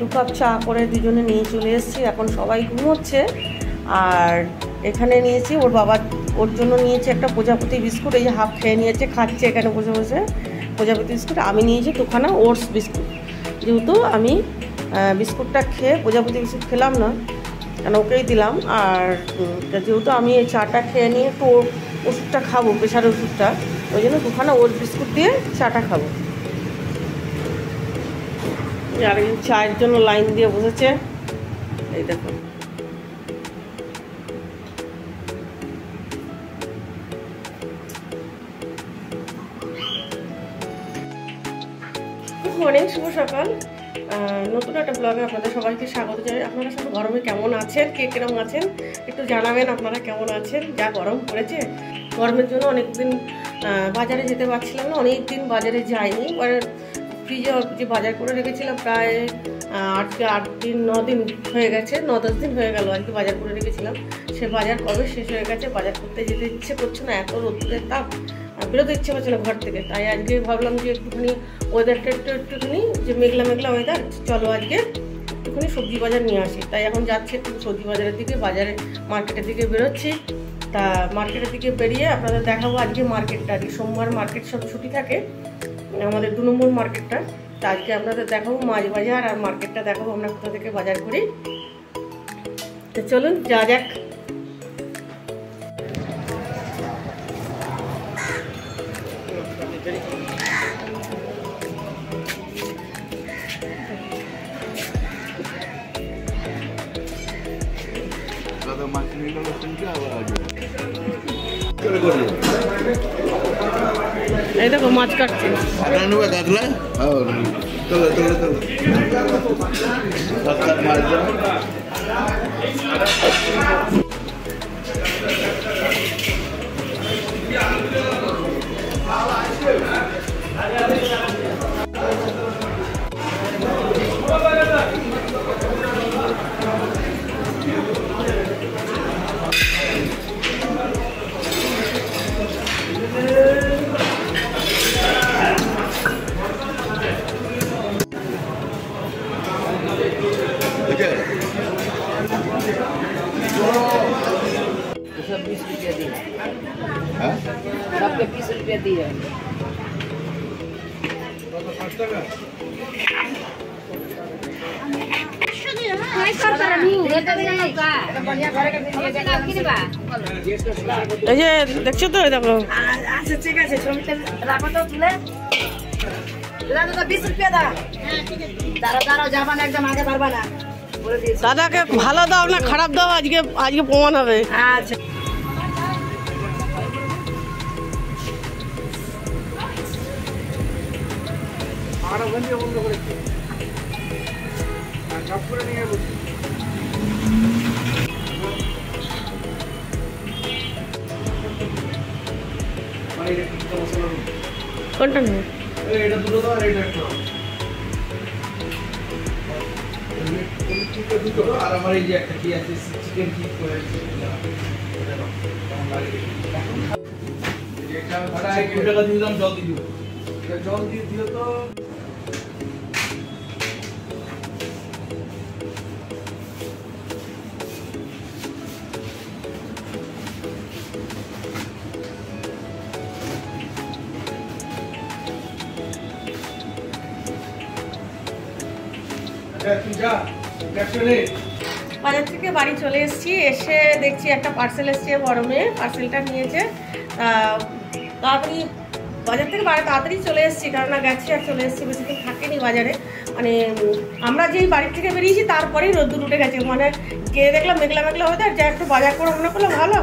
2 cup চা করে দুজনে নিয়ে চলে এসেছি। এখন সবাই ঘুমোচ্ছে। আর এখানে নিয়েছি ওর বাবা, ওর জন্য নিয়েছি একটা প্রজাপতি বিস্কুট। এই যে হাফ খেয়ে নিয়েছে, খাচ্ছে এখানে বসে বসে প্রজাপতি বিস্কুট। আমি নিয়েছি 2খানা ওটস বিস্কুট, যেহেতু আমি বিস্কুটটা খেয়ে প্রজাপতি বিস্কুট খেলাম না, কেন ওকেই দিলাম। আর যেহেতু আমি এই চাটা খেয়ে নিয়ে একটু ওষুধটা খাবো, প্রেশারের ওষুধটা, ওই জন্য 2খানা ওটস বিস্কুট দিয়ে চাটা খাবো। আরেকজন চায়ের জন্য লাইন দিয়ে বসেছে, এই দেখো। গুড মর্নিং, শুভ সকাল। নতুন একটা ব্লগে আপনাদের সবাইকে স্বাগত জানাই। আপনারা সব গরমে কেমন আছেন, কে কেমন আছেন একটু জানাবেন। আপনারা কেমন আছেন? যা গরম পড়েছে, গরমের জন্য অনেকদিন বাজারে যেতে পারছিলাম না, অনেক দিন বাজারে যাইনি। ফ্রিজে যে বাজার করে রেখেছিলাম প্রায় আজকে 8 দিন 9 দিন হয়ে গেছে, 9-10 দিন হয়ে গেল আর কি বাজার করে রেখেছিলাম। সে বাজার কবে শেষ হয়ে গেছে, বাজার করতে যেতে ইচ্ছে করছে না, এত রোদ্রের তাপ, বেরোতে ইচ্ছে করছে না ঘর থেকে। তাই আজকে ভাবলাম যে একটুখানি ওয়েদারটা একটুখানি যে মেঘলা মেঘলা ওয়েদার, চলো আজকে একটুখানি সবজি বাজার নিয়ে আসি। তাই এখন যাচ্ছি একটু সবজি বাজারের দিকে, বাজারে মার্কেটের দিকে বেরোচ্ছি। তা মার্কেটের দিকে বেরিয়ে আপনাদের দেখাবো আজকে মার্কেটটা। আজকে সোমবার মার্কেট সব ছুটি থাকে, আমাদের 2 নম্বর মার্কেটটা। তা আজকে আপনাদের দেখাবো মাছ বাজার, আর মার্কেটটা দেখাবো আমরা কোথা থেকে বাজার করি। তো চলুন যা যাক। এই দেখো মাছ কাটছে। सब 20 रुपया दिए, सबके 20 रुपया दिए। দেখছো তো, দেখো। আচ্ছা ঠিক আছে, ছবিটা রাখো তো তুলে। 20 রুপিয়া দা। দাঁড়াও যাবা না, একদম আগে পারবা না। দাদাকে ভালো দাও না খারাপ দাও, আজকে প্রমাণ হবে। আচ্ছা আর ওখান থেকে বন্ধ করেছি, আর সব করে নিয়ে বসি। কোনটা নেই? এটা দুটো দাও আর এটা একটা। আর আমার এই যে একটা কি আছে, চিকেন কি করে আছে, এটা দাও কেমন লাগে। এটা ভাড়া 1 টাকা দিয়ে দাম, জল দিয়ে দিও, জল দিয়ে দিও তো। বাজার থেকে বাড়ি চলে এসেছি, এসে দেখছি একটা পার্সেল এসছে, বড় মেয়ে পার্সেলটা নিয়েছে। তাড়াতাড়ি বাজার থেকে তাড়াতাড়ি চলে এসেছি, কারণ গেছি আর চলে এসেছি, বেশিক্ষণ থাকেনি বাজারে। মানে আমরা যেই বাড়ির থেকে বেরিয়েছি তারপরেই রোদ্দুর উঠে গেছে। মানে গিয়ে দেখলাম মেঘলা মেঘলা হয়ে যায়, যা একটু বাজার করে মনে করলো ভালো,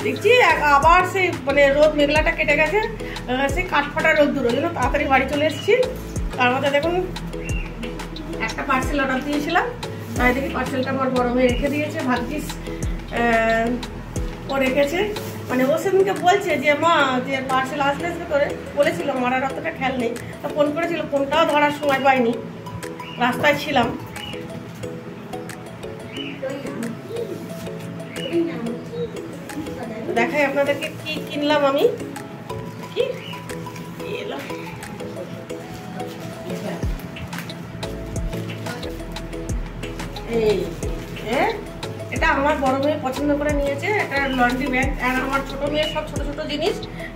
দেখছি আবার সেই মানে রোদ মেঘলাটা কেটে গেছে, সেই কাঠফাটা রোদ্দুর, ওই জন্য তাড়াতাড়ি বাড়ি চলে এসেছি। তার মধ্যে দেখুন একটা পার্সেল অর্ডার দিয়েছিলাম, তাই দেখি পার্সেলটা আমার বড় হয়ে রেখে দিয়েছে, ভাগ্যিস ও রেখেছে। মানে ও সেদিনকে বলছে যে মা যে পার্সেল আসলে করে বলেছিল, আমার আর অতটা খেয়াল নেই। তো ফোন করেছিল, ফোনটাও ধরার সময় পাইনি, রাস্তায় ছিলাম। দেখাই আপনাদেরকে কি কিনলাম আমি। কি এলাম, এই এটা আমার বড় মেয়ে পছন্দ করে নিয়েছে, এটা লন্ড্রি ব্যাগ। আর আমার ছোট মেয়ের সব ছোট ছোট জিনিস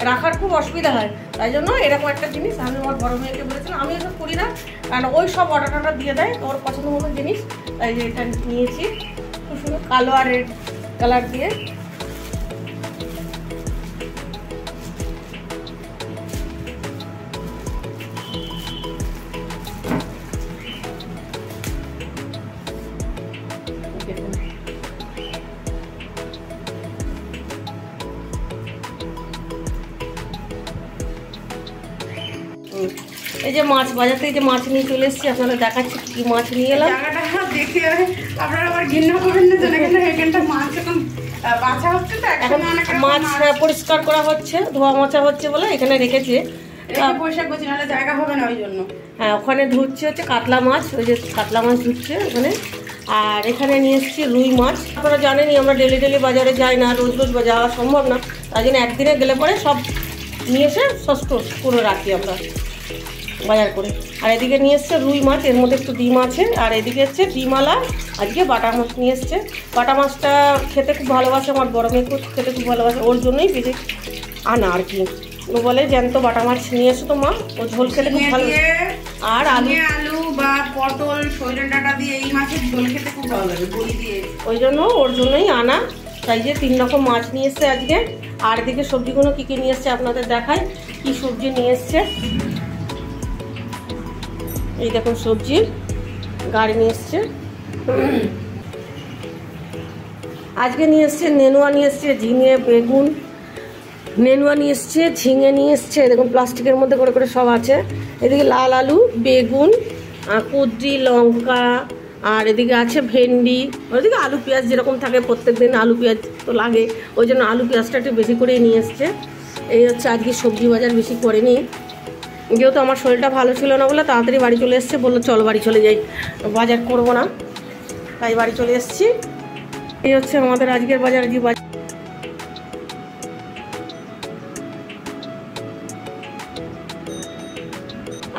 রাখার খুব অসুবিধা হয়, তাই জন্য এরকম একটা জিনিস আমি আমার বড় মেয়েকে বলেছিলাম। আমি এসব করি না, কারণ ওই সব অর্ডার দিয়ে দেয় ওর পছন্দ মতো জিনিস, তাই যে এটা নিয়েছি। খুব সুন্দর কালো আর রেড কালার দিয়ে। এই যে মাছ বাজার থেকে যে মাছ নিয়ে চলে এসেছি, আপনারা দেখাচ্ছি কি মাছ নিয়ে এলাম। জায়গাটা দেখে আপনারা আবার ঘৃণা করবেন না, এখানটা মাছ এখন বাছা হচ্ছে, তো এখন মাছ পরিষ্কার করা হচ্ছে, ধোয়া মোছা হচ্ছে বলে এখানে রেখেছে। পয়সা করছি, নাহলে জায়গা হবে না, ওই জন্য। হ্যাঁ, ওখানে ধুচ্ছে হচ্ছে কাতলা মাছ, ওই যে কাতলা মাছ ধুচ্ছে ওখানে। আর এখানে নিয়ে এসেছি রুই মাছ। আপনারা জানেনই আমরা ডেলি ডেলি বাজারে যাই না, রোজ রোজ যাওয়া সম্ভব না, তাই জন্য একদিনে গেলে পরে সব নিয়ে এসে সস্ত করে রাখি আমরা বাজার করে। আর এদিকে নিয়ে এসছে রুই মাছ, এর মধ্যে একটু ডিম আছে। আর এদিকে হচ্ছে ডিমালা, আজকে বাটা মাছ নিয়ে এসছে। বাটা মাছটা খেতে খুব ভালোবাসে আমার বড় মেয়ে, খেতে খুব ভালোবাসে, ওর জন্যই বেশি আনা আর কি। ও বলে জ্যান্ত বাটা মাছ নিয়ে এসো তো মা, ও ঝোল খেতে খুব ভালো। আর আলু বা পটল সজনে ডাঁটা দিয়ে এই মাছের ঝোল খেতে খুব ভালো লাগে, বড়ি দিয়ে, ওই জন্য ওর জন্যই আনা। তাই যে 3 রকম মাছ নিয়ে এসছে আজকে। আর এদিকে সবজিগুলো কী কী নিয়ে এসছে আপনাদের দেখায়, কি সবজি নিয়ে এসছে। এই দেখুন সবজির গাড়ি নিয়ে এসছে। আজকে নিয়ে এসছে নেনুয়া, নিয়ে এসছে ঝিঙে, বেগুন, নেনুয়া নিয়ে এসছে, ঝিঙে নিয়ে এসছে, দেখুন প্লাস্টিকের মধ্যে করে করে সব আছে। এদিকে লাল আলু, বেগুন, কুদরি, লঙ্কা, আর এদিকে আছে ভেন্ডি। ওদিকে আলু পেঁয়াজ যেরকম থাকে প্রত্যেক দিন আলু পেঁয়াজ তো লাগে, ওই জন্য আলু পেঁয়াজটা একটু বেশি করেই নিয়ে এসছে। এই হচ্ছে আজকে সবজি বাজার বেশি করেনি, যেহেতু আমার শরীরটা ভালো ছিল না বলে তাড়াতাড়ি বাড়ি চলে এসছে, বললো চলো বাড়ি চলে যাই, বাজার করবো না, তাই বাড়ি চলে এসেছি। এই হচ্ছে আমাদের আজকের বাজার। যে বাজার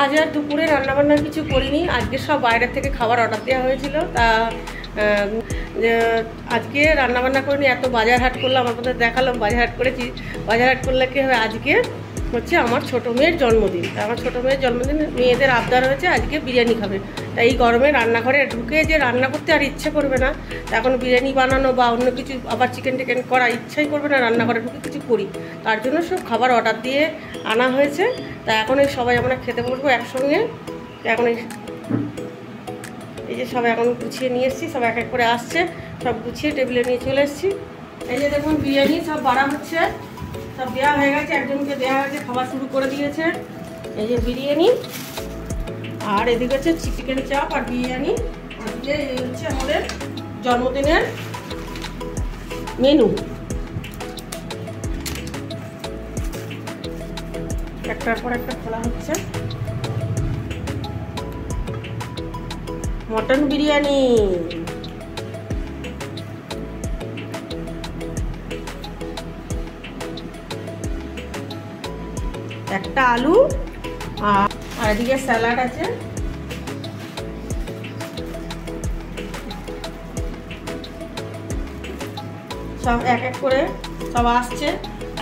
আজ আর দুপুরে রান্নাবান্নার কিছু করিনি, আজকে সব বাইরের থেকে খাবার অর্ডার দেওয়া হয়েছিল। তা আজকে রান্নাবান্না করিনি, এত বাজার হাট করলাম, আপনাদের দেখালাম বাজার হাট করেছি। বাজার হাট করলে কি হবে, আজকে হচ্ছে আমার ছোটো মেয়ের জন্মদিন। তা আমার ছোটো মেয়ের জন্মদিন, মেয়েদের আবদার হয়েছে আজকে বিরিয়ানি খাবে। তাই এই গরমে রান্নাঘরে ঢুকে যে রান্না করতে আর ইচ্ছে করবে না, এখন বিরিয়ানি বানানো বা অন্য কিছু আবার চিকেন টিকেন করা ইচ্ছাই করবে না, রান্নাঘরে ঢুকে কিছু করি। তার জন্য সব খাবার অর্ডার দিয়ে আনা হয়েছে। তা এখন এই সবাই আমরা খেতে বসবো একসঙ্গে। এখন এই যে সবাই এখন গুছিয়ে নিয়ে এসেছি, সব এক এক করে আসছে, সব গুছিয়ে টেবিলে নিয়ে চলে এসেছি। এই যে দেখুন বিরিয়ানি সব বাড়া হচ্ছে, সব দেওয়া হয়ে গেছে, একজনকে দেওয়া হয়েছে, খাবার শুরু করে দিয়েছে। এই যে বিরিয়ানি, আর এদিকে হচ্ছে চিকেন চাপ আর বিরিয়ানি। আজকে এই হচ্ছে আমাদের জন্মদিনের মেনু। একটার পর একটা খোলা হচ্ছে। মটন বিরিয়ানি, একটা আলু, আর এদিকে স্যালাড আছে। সব এক এক করে সব আসছে।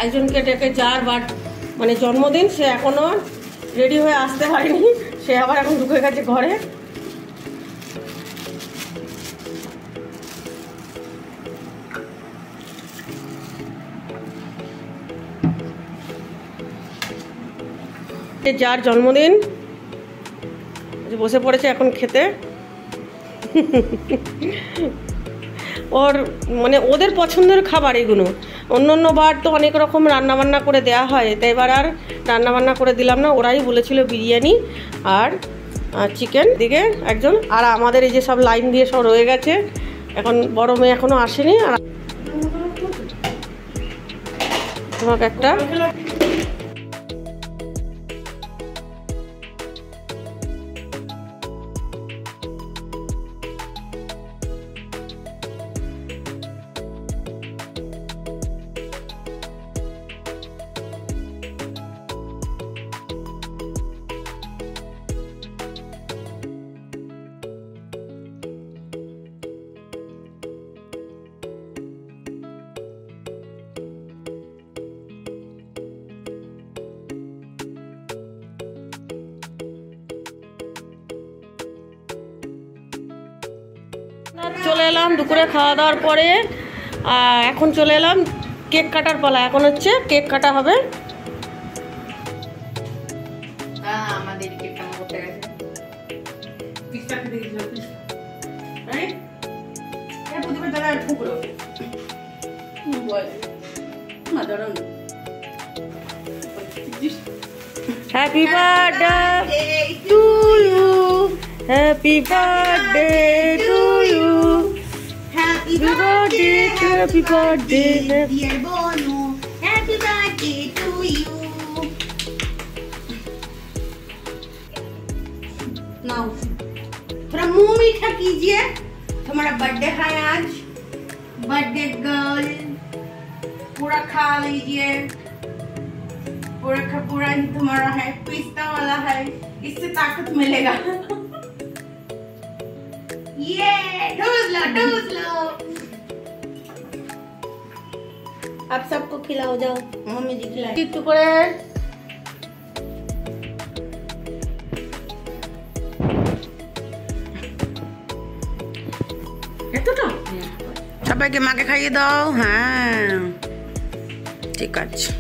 একজনকে ডেকে যার মানে জন্মদিন, সে এখনো রেডি হয়ে আসতে পারেনি, সে আবার এখন ঢুকে গেছে ঘরে। যার জন্মদিন বসে পড়েছে এখন খেতে। ওর মানে ওদের পছন্দের খাবার এগুলো। অন্য অন্য বার তো অনেক রকম রান্নাবান্না করে দেওয়া হয়, তাই এবার আর রান্নাবান্না করে দিলাম না। ওরাই বলেছিল বিরিয়ানি আর চিকেন দিকে একজন, আর আমাদের এই যে সব লাইন দিয়ে সব রয়ে গেছে। এখন বড় মেয়ে এখনও আসেনি। আর তোমাকে একটা এলাম দুপুরে খাওয়া দাওয়ার পরে। এখন চলে এলাম কেক কাটার পালা। এখন হচ্ছে কেক কাটা হবে। আমাদের কেকটা করতে গেছে পিস্তা খেতে গেছিল প্রতিবার দাদা ঠুকরো মাদারণ। Happy birthday to you, happy birthday to you, happy birthday, happy birthday dear Bonu, happy birthday to you. Now थोड़ा मुंह मीठा कीजिए, तुम्हारा बर्थडे है आज। बर्थडे गर्ल पूरा खा लीजिए, पूरा का पूरा ही तुम्हारा है, पिस्ता वाला है, इससे ताकत मिलेगा। ये डोज लो। आप सबको खिलाओ, जाओ मम्मी जी खिलाए। একটু করে এতটা সবাইকে মাকে খাইয়ে দাও। হ্যাঁ ঠিক আছে।